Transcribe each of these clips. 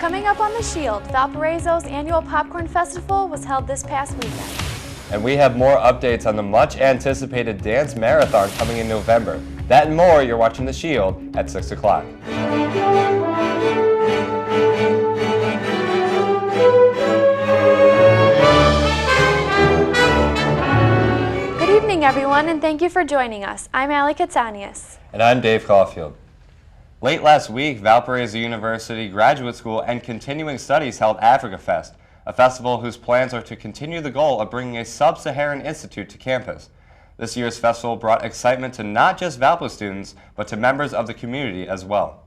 Coming up on The Shield, Valparaiso's annual Popcorn Festival was held this past weekend. And we have more updates on the much-anticipated dance marathon coming in November. That and more, you're watching The Shield at 6 o'clock. Good evening, everyone, and thank you for joining us. I'm Allie Katsanias. And I'm Dave Caulfield. Late last week, Valparaiso University Graduate School and Continuing Studies held Africa Fest, a festival whose plans are to continue the goal of bringing a sub-Saharan institute to campus. This year's festival brought excitement to not just Valpo students, but to members of the community as well.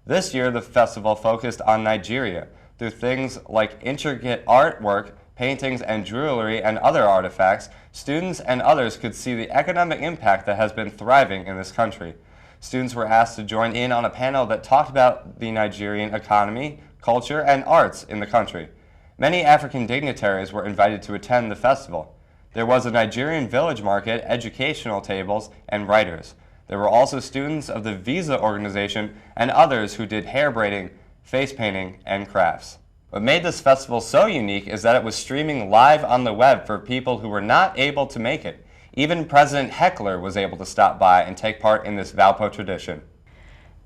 This year, the festival focused on Nigeria through things like intricate artwork, paintings and jewelry and other artifacts. Students and others could see the economic impact that has been thriving in this country. Students were asked to join in on a panel that talked about the Nigerian economy, culture, and arts in the country. Many African dignitaries were invited to attend the festival. There was a Nigerian village market, educational tables, and writers. There were also students of the Visa organization and others who did hair braiding, face painting, and crafts. What made this festival so unique is that it was streaming live on the web for people who were not able to make it. Even President Heckler was able to stop by and take part in this Valpo tradition.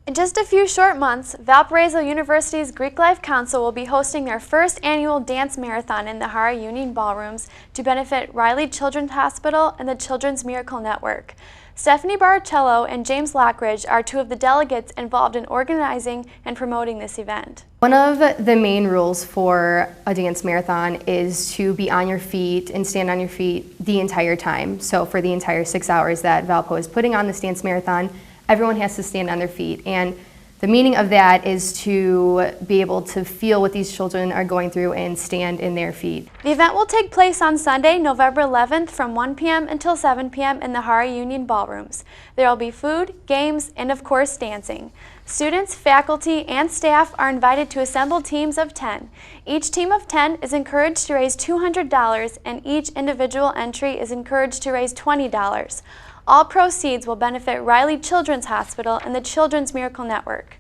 In just a few short months, Valparaiso University's Greek Life Council will be hosting their first annual dance marathon in the Hara Union Ballrooms to benefit Riley Children's Hospital and the Children's Miracle Network. Stephanie Barcello and James Lockridge are two of the delegates involved in organizing and promoting this event. One of the main rules for a dance marathon is to be on your feet and stand on your feet the entire time. So for the entire 6 hours that Valpo is putting on this dance marathon, everyone has to stand on their feet. And the meaning of that is to be able to feel what these children are going through and stand in their feet. The event will take place on Sunday, November 11th from 1 p.m. until 7 p.m. in the Hara Union Ballrooms. There will be food, games, and of course dancing. Students, faculty, and staff are invited to assemble teams of 10. Each team of 10 is encouraged to raise $200 and each individual entry is encouraged to raise $20. All proceeds will benefit Riley Children's Hospital and the Children's Miracle Network.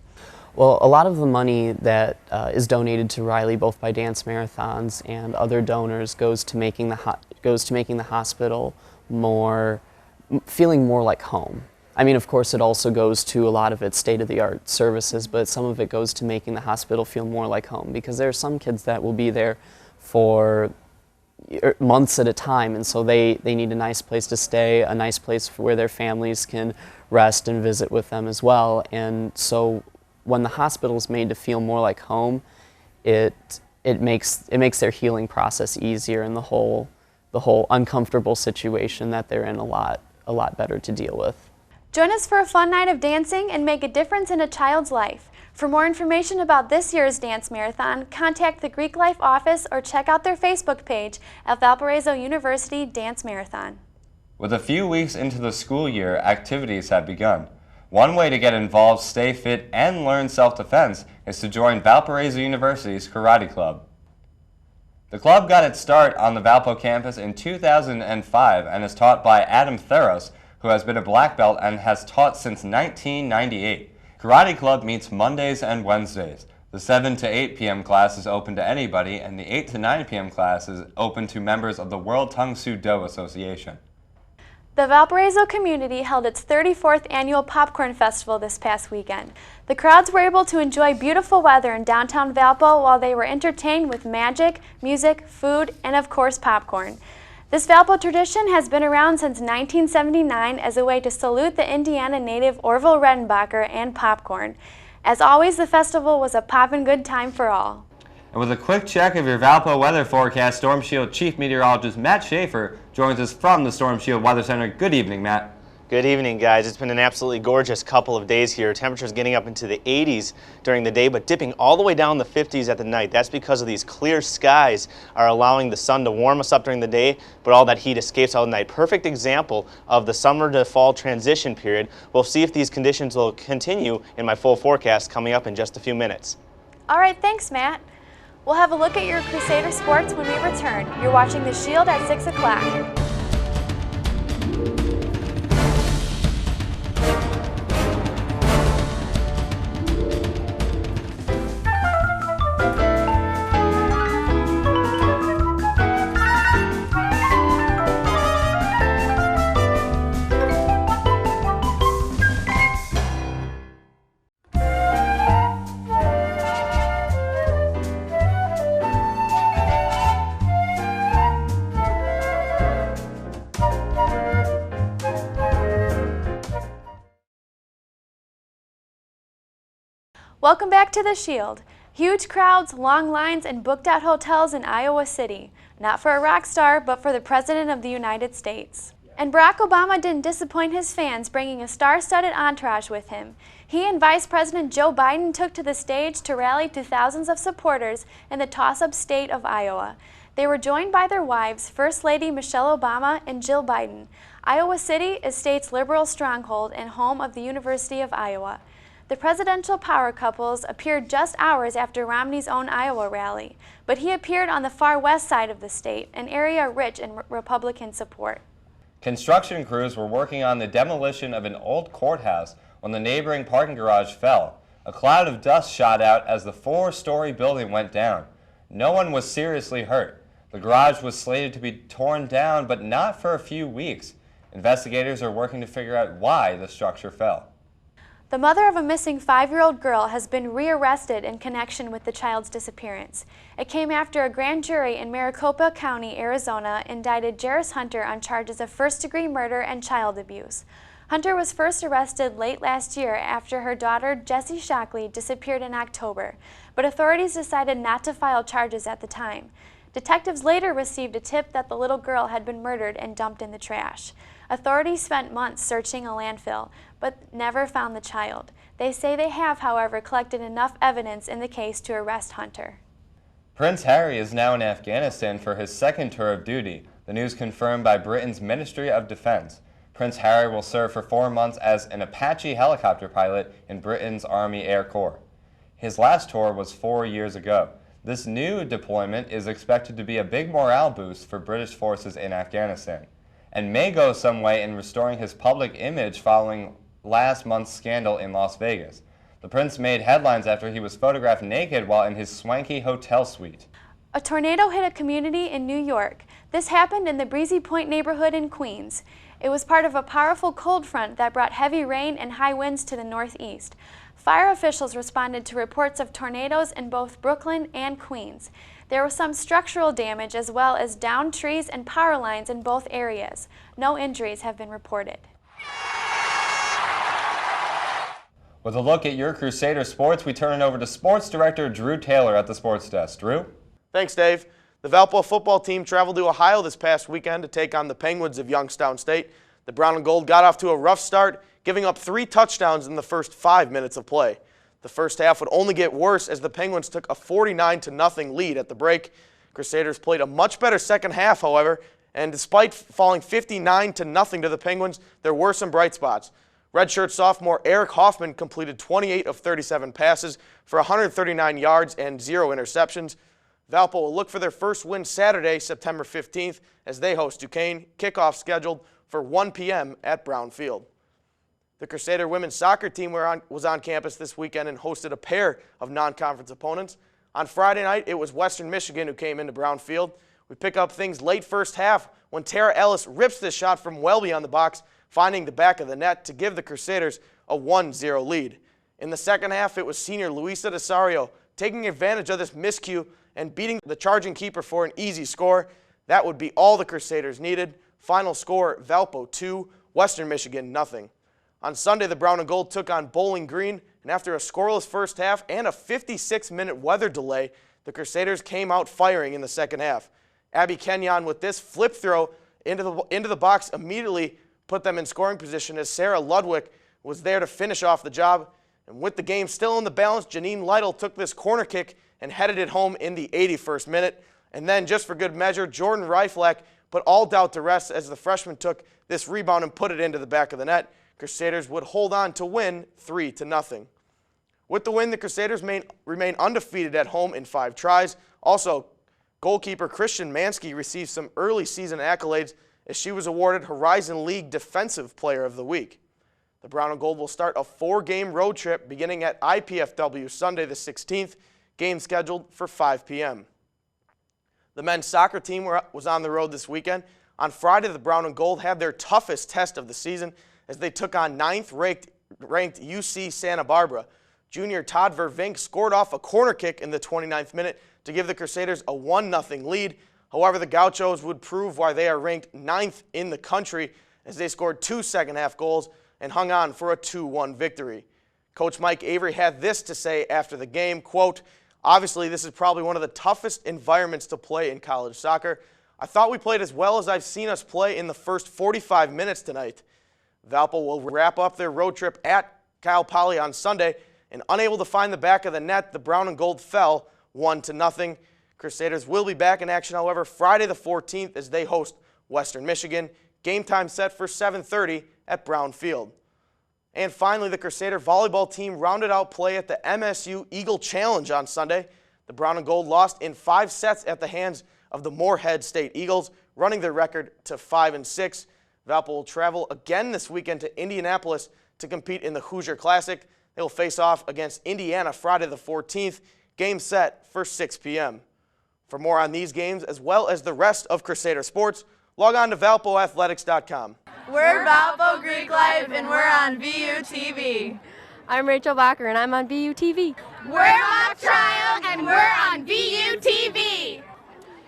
Well, a lot of the money that is donated to Riley, both by dance marathons and other donors, goes to making the hospital feeling more like home. I mean, of course, it also goes to a lot of its state-of-the-art services, but some of it goes to making the hospital feel more like home, because there are some kids that will be there for months at a time, and so they need a nice place to stay, a nice place where their families can rest and visit with them as well. And so when the hospital is made to feel more like home, it makes their healing process easier, and the whole uncomfortable situation that they're in a lot better to deal with. Join us for a fun night of dancing and make a difference in a child's life. For more information about this year's dance marathon, contact the Greek Life office or check out their Facebook page at Valparaiso University Dance Marathon. With a few weeks into the school year, activities have begun. One way to get involved, stay fit, and learn self-defense is to join Valparaiso University's Karate Club. The club got its start on the Valpo campus in 2005 and is taught by Adam Theros, who has been a black belt and has taught since 1998. Karate Club meets Mondays and Wednesdays. The 7 to 8 p.m. class is open to anybody, and the 8 to 9 p.m. class is open to members of the World Tang Soo Do Association. The Valparaiso community held its 34th annual Popcorn Festival this past weekend. The crowds were able to enjoy beautiful weather in downtown Valpo while they were entertained with magic, music, food, and of course popcorn. This Valpo tradition has been around since 1979 as a way to salute the Indiana native Orville Redenbacher and popcorn. As always, the festival was a poppin' good time for all. And with a quick check of your Valpo weather forecast, Storm Shield Chief Meteorologist Matt Schaefer joins us from the Storm Shield Weather Center. Good evening, Matt. Good evening, guys. It's been an absolutely gorgeous couple of days here. Temperatures getting up into the 80s during the day, but dipping all the way down the 50s at the night. That's because of these clear skies are allowing the sun to warm us up during the day, but all that heat escapes all night. Perfect example of the summer to fall transition period. We'll see if these conditions will continue in my full forecast coming up in just a few minutes. All right, thanks, Matt. We'll have a look at your Crusader sports when we return. You're watching The Shield at 6 o'clock. Welcome back to the Shield. Huge crowds, long lines, and booked-out hotels in Iowa City. Not for a rock star, but for the President of the United States. And Barack Obama didn't disappoint his fans, bringing a star-studded entourage with him. He and Vice President Joe Biden took to the stage to rally to thousands of supporters in the toss-up state of Iowa. They were joined by their wives, First Lady Michelle Obama and Jill Biden. Iowa City is state's liberal stronghold and home of the University of Iowa. The presidential power couples appeared just hours after Romney's own Iowa rally, but he appeared on the far west side of the state, an area rich in Republican support. Construction crews were working on the demolition of an old courthouse when the neighboring parking garage fell. A cloud of dust shot out as the 4-story building went down. No one was seriously hurt. The garage was slated to be torn down, but not for a few weeks. Investigators are working to figure out why the structure fell. The mother of a missing 5-year-old girl has been rearrested in connection with the child's disappearance. It came after a grand jury in Maricopa County, Arizona, indicted Jairus Hunter on charges of first-degree murder and child abuse. Hunter was first arrested late last year after her daughter, Jessie Shockley, disappeared in October, but authorities decided not to file charges at the time. Detectives later received a tip that the little girl had been murdered and dumped in the trash. Authorities spent months searching a landfill, but never found the child. They say they have, however, collected enough evidence in the case to arrest Hunter. Prince Harry is now in Afghanistan for his second tour of duty, the news confirmed by Britain's Ministry of Defense. Prince Harry will serve for 4 months as an Apache helicopter pilot in Britain's Army Air Corps. His last tour was 4 years ago. This new deployment is expected to be a big morale boost for British forces in Afghanistan, and may go some way in restoring his public image following last month's scandal in Las Vegas. The prince made headlines after he was photographed naked while in his swanky hotel suite. A tornado hit a community in New York. This happened in the Breezy Point neighborhood in Queens. It was part of a powerful cold front that brought heavy rain and high winds to the northeast. Fire officials responded to reports of tornadoes in both Brooklyn and Queens. There was some structural damage as well as downed trees and power lines in both areas. No injuries have been reported. With a look at your Crusader sports, we turn it over to Sports Director Drew Taylor at the Sports Desk. Drew? Thanks, Dave. The Valpo football team traveled to Ohio this past weekend to take on the Penguins of Youngstown State. The Brown and Gold got off to a rough start, giving up 3 touchdowns in the first 5 minutes of play. The first half would only get worse as the Penguins took a 49-0 lead at the break. Crusaders played a much better second half, however, and despite falling 59-0 to the Penguins, there were some bright spots. Redshirt sophomore Eric Hoffman completed 28 of 37 passes for 139 yards and 0 interceptions. Valpo will look for their first win Saturday, September 15th, as they host Duquesne, kickoff scheduled for 1 p.m. at Brown Field. The Crusader women's soccer team was on campus this weekend and hosted a pair of non-conference opponents. On Friday night, it was Western Michigan who came into Brown Field. We pick up things late first half when Tara Ellis rips this shot from well beyond the box, finding the back of the net to give the Crusaders a 1-0 lead. In the second half, it was senior Luisa Desario taking advantage of this miscue and beating the charging keeper for an easy score. That would be all the Crusaders needed. Final score, Valpo 2, Western Michigan 0. On Sunday, the Brown and Gold took on Bowling Green, and after a scoreless first half and a 56-minute weather delay, the Crusaders came out firing in the second half. Abby Kenyon with this flip throw into the box immediately put them in scoring position as Sarah Ludwig was there to finish off the job. And with the game still in the balance, Janine Lytle took this corner kick and headed it home in the 81st minute. And then, just for good measure, Jordan Reiflack put all doubt to rest as the freshman took this rebound and put it into the back of the net. Crusaders would hold on to win 3-0. With the win, the Crusaders remain undefeated at home in 5 tries. Also, goalkeeper Christian Mansky received some early season accolades as she was awarded Horizon League Defensive Player of the Week. The Brown and Gold will start a 4-game road trip beginning at IPFW Sunday the 16th, game scheduled for 5 p.m. The men's soccer team was on the road this weekend. On Friday, the Brown and Gold had their toughest test of the season as they took on 9th-ranked UC Santa Barbara. Junior Todd Vervink scored off a corner kick in the 29th minute to give the Crusaders a 1-0 lead. However, the Gauchos would prove why they are ranked 9th in the country as they scored 2 second-half goals and hung on for a 2-1 victory. Coach Mike Avery had this to say after the game, quote, "Obviously, this is probably one of the toughest environments to play in college soccer. I thought we played as well as I've seen us play in the first 45 minutes tonight." Valpo will wrap up their road trip at Cal Poly on Sunday, and unable to find the back of the net, the Brown and Gold fell 1-0. Crusaders will be back in action, however, Friday the 14th as they host Western Michigan. Game time set for 7:30 at Brown Field. And finally, the Crusader volleyball team rounded out play at the MSU Eagle Challenge on Sunday. The Brown and Gold lost in 5 sets at the hands of the Morehead State Eagles, running their record to 5-6. Valpo will travel again this weekend to Indianapolis to compete in the Hoosier Classic. They will face off against Indiana Friday the 14th. Game set for 6 p.m. For more on these games, as well as the rest of Crusader sports, log on to ValpoAthletics.com. We're Valpo Greek Life, and we're on VUTV. I'm Rachel Bacher, and I'm on VUTV. We're Mock Trial, and we're on VUTV.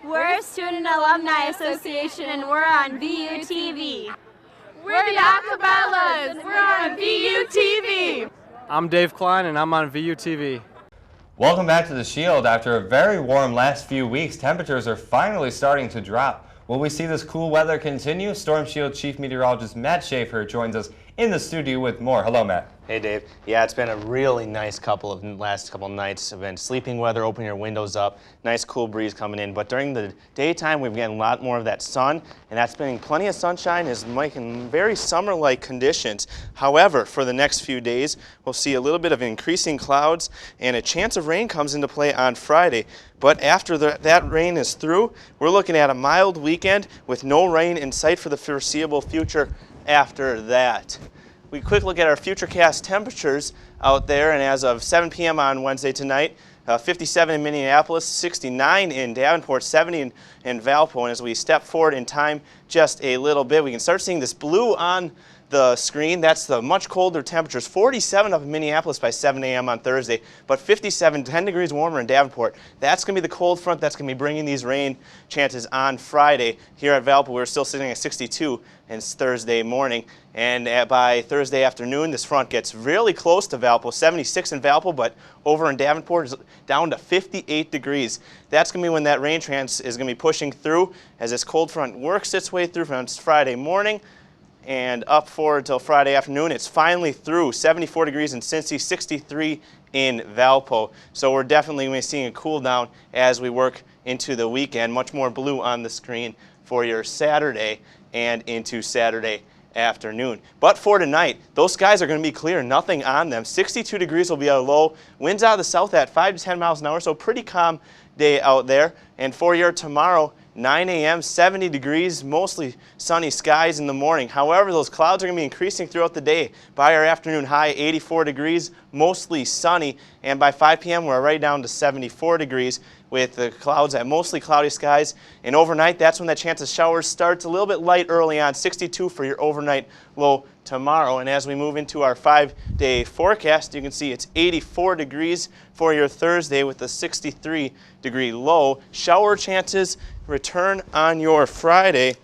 We're Student Alumni Association, and we're on VUTV. We're the Acapellas. We're on VUTV. I'm Dave Klein, and I'm on VUTV. Welcome back to the Shield. After a very warm last few weeks, temperatures are finally starting to drop. Will we see this cool weather continue? Storm Shield Chief Meteorologist Matt Schaefer joins us in the studio with more. Hello, Matt. Hey, Dave. Yeah, it's been a really nice last couple nights. It's been sleeping weather, open your windows up, nice cool breeze coming in. But during the daytime, we've gotten a lot more of that sun, and that's been plenty of sunshine, is making very summer-like conditions. However, for the next few days, we'll see a little bit of increasing clouds, and a chance of rain comes into play on Friday. But after that rain is through, we're looking at a mild weekend with no rain in sight for the foreseeable future after that. We quick look at our futurecast temperatures out there, and as of 7 p.m. on Wednesday tonight, 57 in Minneapolis, 69 in Davenport, 70 in Valpo. And as we step forward in time just a little bit, we can start seeing this blue on the screen. That's the much colder temperatures. 47 up in Minneapolis by 7 a.m. on Thursday, but 57, 10 degrees warmer in Davenport. That's going to be the cold front that's going to be bringing these rain chances on Friday. Here at Valpo, we're still sitting at 62 and Thursday morning. And by Thursday afternoon, this front gets really close to Valpo, 76 in Valpo, but over in Davenport is down to 58 degrees. That's going to be when that rain chance is going to be pushing through as this cold front works its way through from Friday morning and up forward until Friday afternoon. It's finally through, 74 degrees in Cincy, 63 in Valpo. So we're definitely going to be seeing a cool down as we work into the weekend. Much more blue on the screen for your Saturday and into Saturday afternoon. But for tonight, those skies are going to be clear, nothing on them. 62 degrees will be our low. Winds out of the south at 5 to 10 miles an hour, so pretty calm day out there. And for your tomorrow, 9 a.m., 70 degrees, mostly sunny skies in the morning. However, those clouds are going to be increasing throughout the day. By our afternoon high, 84 degrees, mostly sunny. And by 5 p.m., we're right down to 74 degrees with the clouds at mostly cloudy skies. And overnight, that's when that chance of showers starts. A little bit light early on, 62 for your overnight low tomorrow. And as we move into our 5-day forecast, you can see it's 84 degrees for your Thursday with a 63-degree low. Shower chances return on your Friday,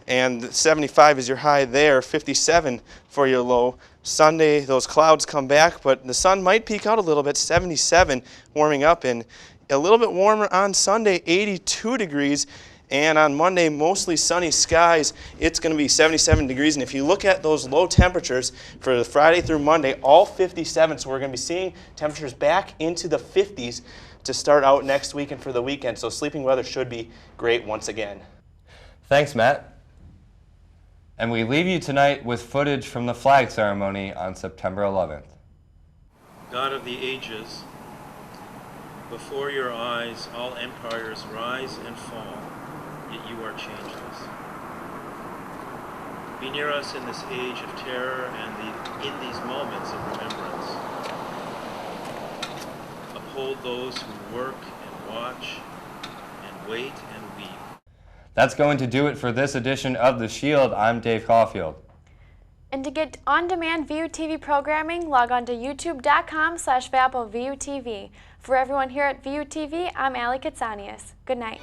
and 75 is your high there, 57 for your low. Sunday, those clouds come back, but the sun might peek out a little bit, 77 warming up, and a little bit warmer on Sunday, 82 degrees. And on Monday, mostly sunny skies. It's going to be 77 degrees. And if you look at those low temperatures for the Friday through Monday, all 57. So we're going to be seeing temperatures back into the 50s to start out next week and for the weekend. So sleeping weather should be great once again. Thanks, Matt. And we leave you tonight with footage from the flag ceremony on September 11th. God of the ages, before your eyes all empires rise and fall, yet you are changeless. Be near us in this age of terror and in these moments of remembrance. Uphold those who work and watch and wait and weep. That's going to do it for this edition of The Shield. I'm Dave Caulfield. And to get on-demand VUTV programming, log on to youtube.com/ValpoVUTV. For everyone here at VUTV, I'm Allie Katsanias. Good night.